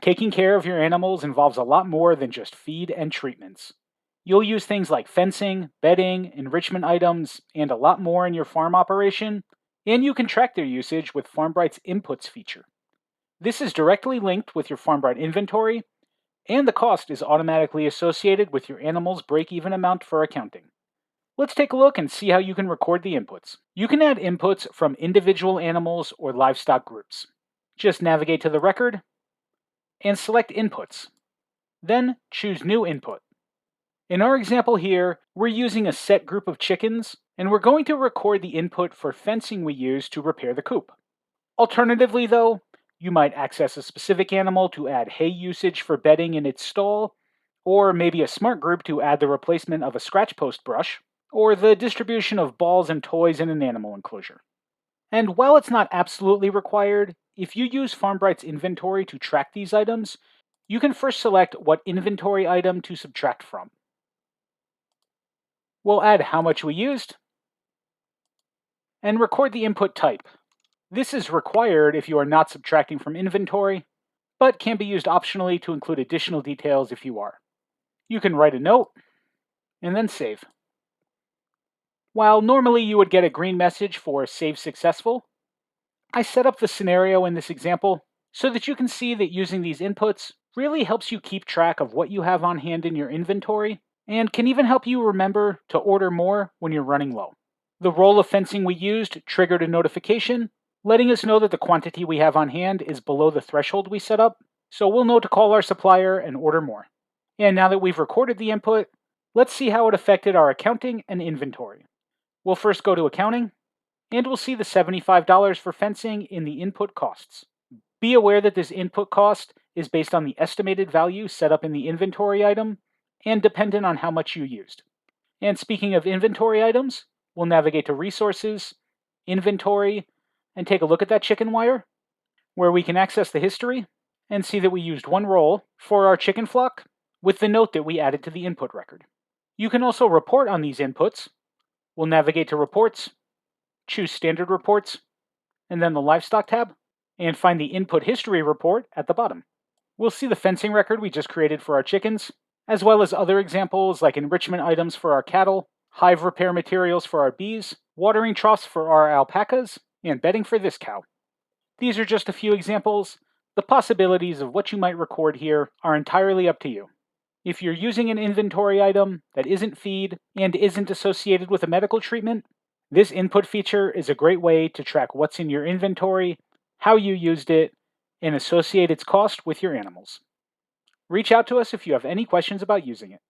Taking care of your animals involves a lot more than just feed and treatments. You'll use things like fencing, bedding, enrichment items, and a lot more in your farm operation, and you can track their usage with FarmBright's Inputs feature. This is directly linked with your FarmBright inventory, and the cost is automatically associated with your animal's break-even amount for accounting. Let's take a look and see how you can record the inputs. You can add inputs from individual animals or livestock groups. Just navigate to the record and select Inputs. Then choose New Input. In our example here, we're using a set group of chickens, and we're going to record the input for fencing we use to repair the coop. Alternatively though, you might access a specific animal to add hay usage for bedding in its stall, or maybe a smart group to add the replacement of a scratch post brush, or the distribution of balls and toys in an animal enclosure. And while it's not absolutely required, if you use FarmBright's inventory to track these items, you can first select what inventory item to subtract from. We'll add how much we used, and record the input type. This is required if you are not subtracting from inventory, but can be used optionally to include additional details if you are. You can write a note, and then save. While normally you would get a green message for Save Successful, I set up the scenario in this example so that you can see that using these inputs really helps you keep track of what you have on hand in your inventory, and can even help you remember to order more when you're running low. The roll of fencing we used triggered a notification, letting us know that the quantity we have on hand is below the threshold we set up, so we'll know to call our supplier and order more. And now that we've recorded the input, let's see how it affected our accounting and inventory. We'll first go to accounting, and we'll see the $75 for fencing in the input costs. Be aware that this input cost is based on the estimated value set up in the inventory item, and dependent on how much you used. And speaking of inventory items, we'll navigate to Resources, Inventory, and take a look at that chicken wire, where we can access the history and see that we used one roll for our chicken flock with the note that we added to the input record. You can also report on these inputs. We'll navigate to Reports, choose Standard Reports, and then the Livestock tab, and find the Input History report at the bottom. We'll see the fencing record we just created for our chickens, as well as other examples like enrichment items for our cattle, hive repair materials for our bees, watering troughs for our alpacas, and bedding for this cow. These are just a few examples. The possibilities of what you might record here are entirely up to you. If you're using an inventory item that isn't feed and isn't associated with a medical treatment, this input feature is a great way to track what's in your inventory, how you used it, and associate its cost with your animals. Reach out to us if you have any questions about using it.